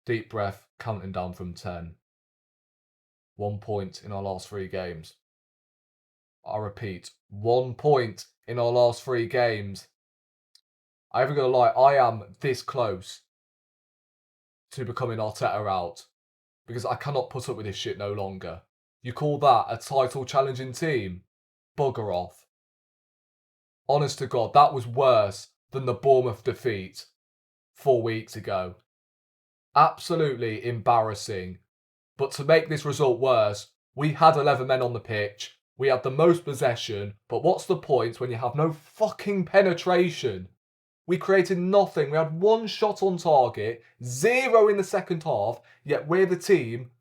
Deep breath, counting down from 10. 1 point in our last 3 games. I repeat, 1 point in our last 3 games. I ain't gonna lie, I am this close to becoming Arteta out. Because I cannot put up with this shit no longer. You call that a title challenging team? Bugger off. Honest to God, that was worse than the Bournemouth defeat 4 weeks ago. Absolutely embarrassing. But to make this result worse, we had 11 men on the pitch. We had the most possession. But what's the point when you have no fucking penetration? We created nothing. We had 1 shot on target, 0 in the second half, yet we're the team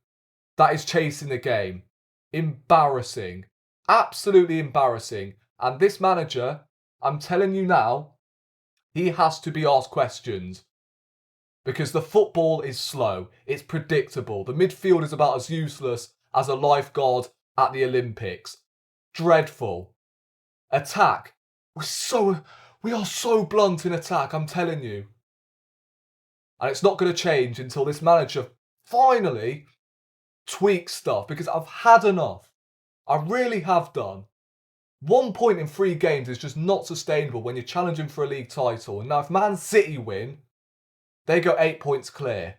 that is chasing the game. Embarrassing. Absolutely embarrassing. And this manager, I'm telling you now, he has to be asked questions. Because the football is slow. It's predictable. The midfield is about as useless as a lifeguard at the Olympics. Dreadful. Attack. We are so blunt in attack, I'm telling you. And it's not going to change until this manager finally tweaks stuff, because I've had enough. I really have done. 1 point in 3 games is just not sustainable when you're challenging for a league title. And now if Man City win, they go 8 points clear.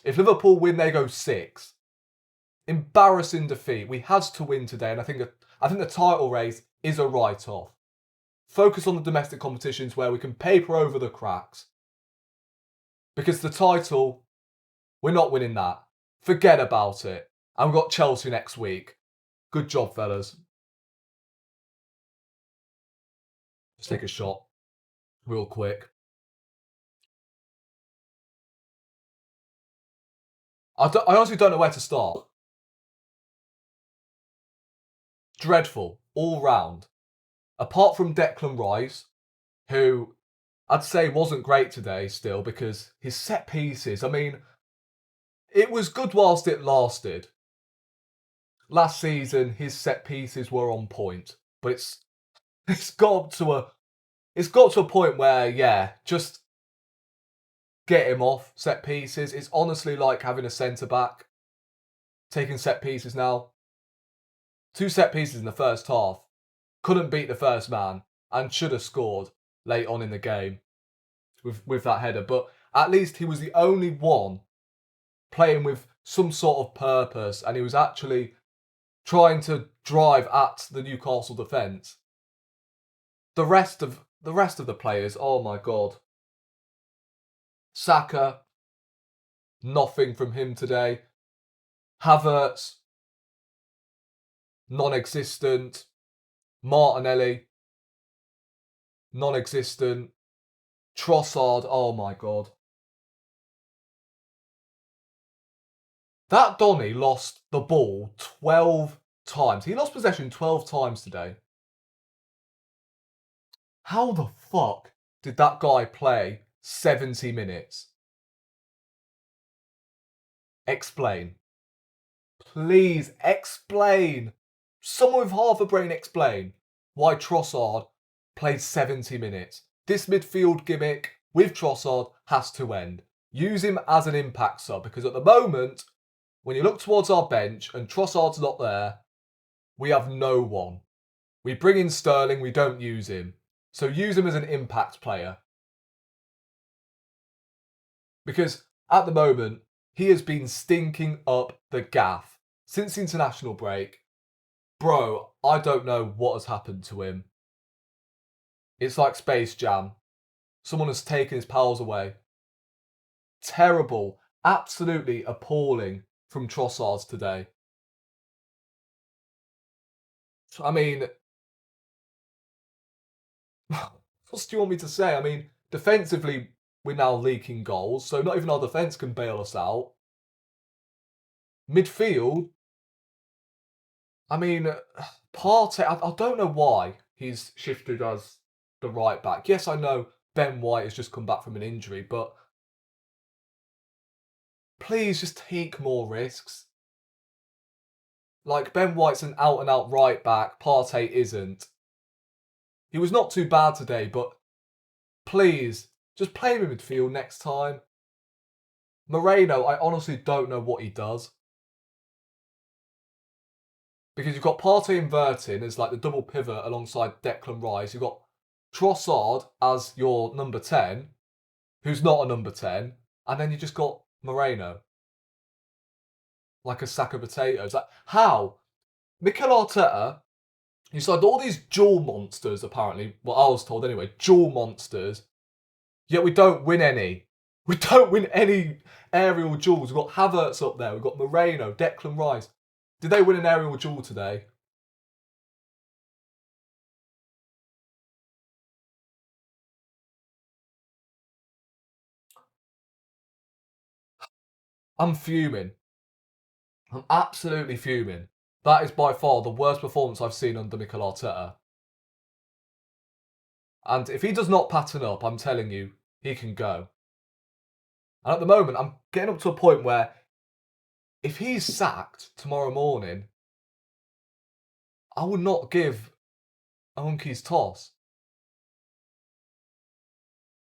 If Liverpool win, they go 6. Embarrassing defeat. We had to win today, and I think the title race is a write-off. Focus on the domestic competitions where we can paper over the cracks. Because the title, we're not winning that. Forget about it. And we've got Chelsea next week. Good job, fellas. Let's take a shot. Real quick. I honestly don't know where to start. Dreadful. All round. Apart from Declan Rice, who I'd say wasn't great today still, because his set pieces, I mean, it was good whilst it lasted. Last season, his set pieces were on point, but it's got to a point where, yeah, just get him off set pieces. It's honestly like having a centre back taking set pieces now. 2 set pieces in the first half. Couldn't beat the first man and should have scored late on in the game with that header. But at least he was the only one playing with some sort of purpose, and he was actually trying to drive at the Newcastle defence. The rest of the players, oh my God. Saka, nothing from him today. Havertz, non-existent. Martinelli, non-existent. Trossard, oh my God. That Donny lost the ball 12 times. He lost possession 12 times today. How the fuck did that guy play 70 minutes? Explain. Please explain. Someone with half a brain explain why Trossard played 70 minutes. This midfield gimmick with Trossard has to end. Use him as an impact sub, because at the moment, when you look towards our bench and Trossard's not there, we have no one. We bring in Sterling, we don't use him. So use him as an impact player. Because at the moment, he has been stinking up the gaff since the international break. Bro, I don't know what has happened to him. It's like Space Jam. Someone has taken his powers away. Terrible, absolutely appalling from Trossard today. I mean, what do you want me to say? I mean, defensively, we're now leaking goals, so not even our defence can bail us out. Midfield, I mean, Partey, I don't know why he's shifted as the right back. Yes, I know Ben White has just come back from an injury, but please just take more risks. Like, Ben White's an out-and-out right back, Partey isn't. He was not too bad today, but please, just play him in midfield next time. Moreno, I honestly don't know what he does. Because you've got Partey inverting as like the double pivot alongside Declan Rice. You've got Trossard as your number 10, who's not a number 10. And then you just got Moreno. Like a sack of potatoes. Like, how? Mikel Arteta, you signed all these dual monsters, apparently. Well, I was told anyway. Dual monsters. Yet we don't win any. We don't win any aerial duels. We've got Havertz up there. We've got Moreno, Declan Rice. Did they win an aerial duel today? I'm fuming. I'm absolutely fuming. That is by far the worst performance I've seen under Mikel Arteta. And if he does not pattern up, I'm telling you, he can go. And at the moment, I'm getting up to a point where if he's sacked tomorrow morning, I will not give a monkey's toss.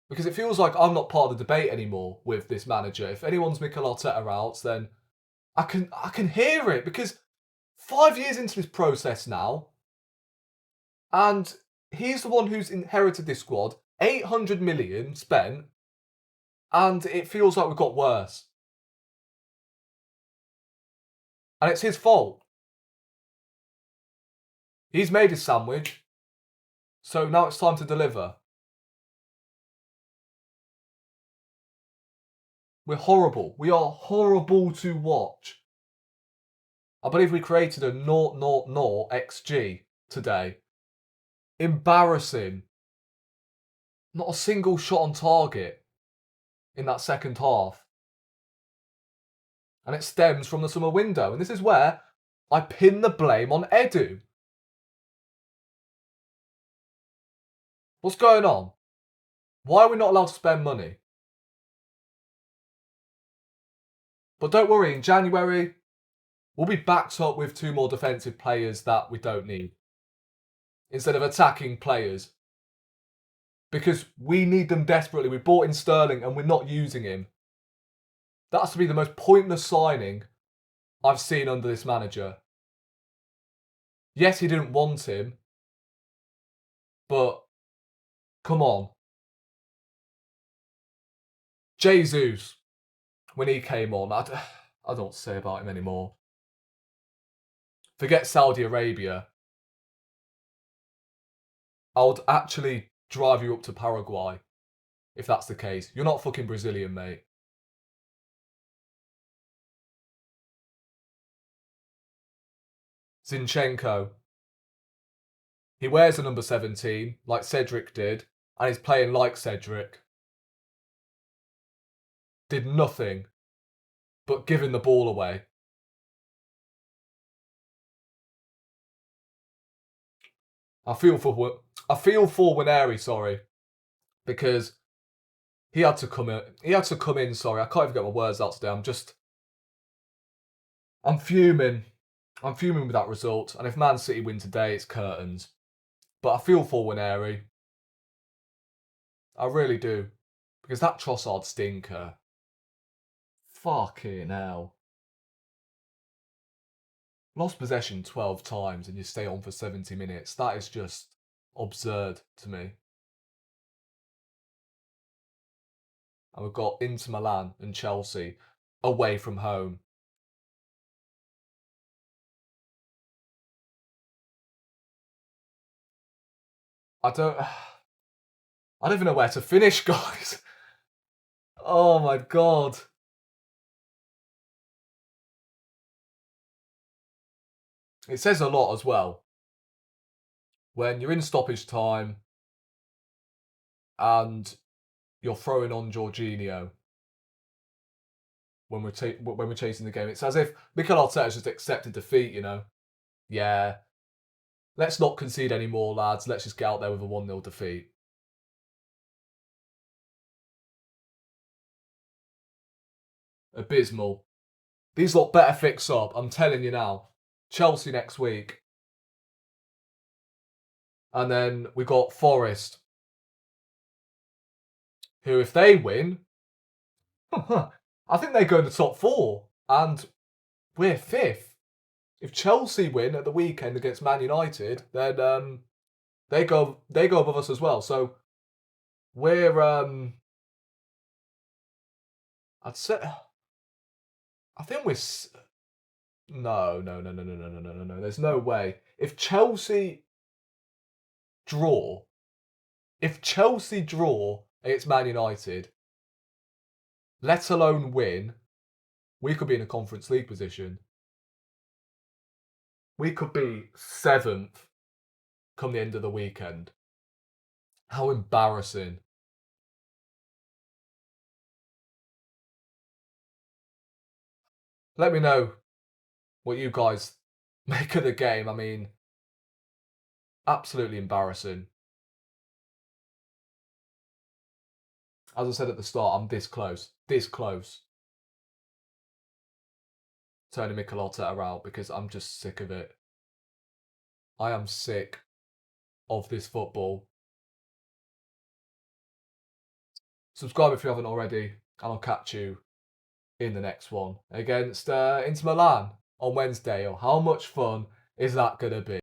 Because it feels like I'm not part of the debate anymore with this manager. If anyone's Mikel Arteta out, then I can hear it. Because 5 years into this process now, and he's the one who's inherited this squad, 800 million spent, and it feels like we've got worse. And it's his fault. He's made his sandwich, so now it's time to deliver. We're horrible. We are horrible to watch. I believe we created a 0.00 XG today. Embarrassing. Not a single shot on target in that second half. And it stems from the summer window. And this is where I pin the blame on Edu. What's going on? Why are we not allowed to spend money? But don't worry, in January, we'll be backed up with 2 more defensive players that we don't need. Instead of attacking players. Because we need them desperately. We bought in Sterling and we're not using him. That has to be the most pointless signing I've seen under this manager. Yes, he didn't want him. But, come on. Jesus, when he came on, I don't know what to say about him anymore. Forget Saudi Arabia. I would actually drive you up to Paraguay if that's the case. You're not fucking Brazilian, mate. Zinchenko. He wears a number 17, like Cedric did, and he's playing like Cedric. Did nothing but giving the ball away. I feel for Wier, sorry, because he had to come in. He had to come in. Sorry, I can't even get my words out today. I'm fuming. I'm fuming with that result. And if Man City win today, it's curtains. But I feel for Wier. I really do, because that Trossard stinker. Fucking hell. Lost possession 12 times and you stay on for 70 minutes. That is just absurd to me. And we've got Inter Milan and Chelsea away from home. I don't even know where to finish, guys. Oh my God. It says a lot as well. When you're in stoppage time and you're throwing on Jorginho when we're chasing the game. It's as if Mikel Arteta's just accepted defeat, you know. Yeah. Let's not concede anymore, lads. Let's just get out there with a 1-0 defeat. Abysmal. These lot better fix up, I'm telling you now. Chelsea next week. And then we got Forest, who if they win, I think they go in the top 4, and we're 5th. If Chelsea win at the weekend against Man United, then they go above us as well. So we're I'd say I think we're no. There's no way. If Chelsea draw against Man United, let alone win, we could be in a Conference League position. We could be 7th come the end of the weekend. How embarrassing. Let me know what you guys make of the game. I mean, absolutely embarrassing. As I said at the start, I'm this close. Turning Mikel Arteta out because I'm just sick of it. I am sick of this football. Subscribe if you haven't already, and I'll catch you in the next one against Inter Milan on Wednesday. Or how much fun is that going to be?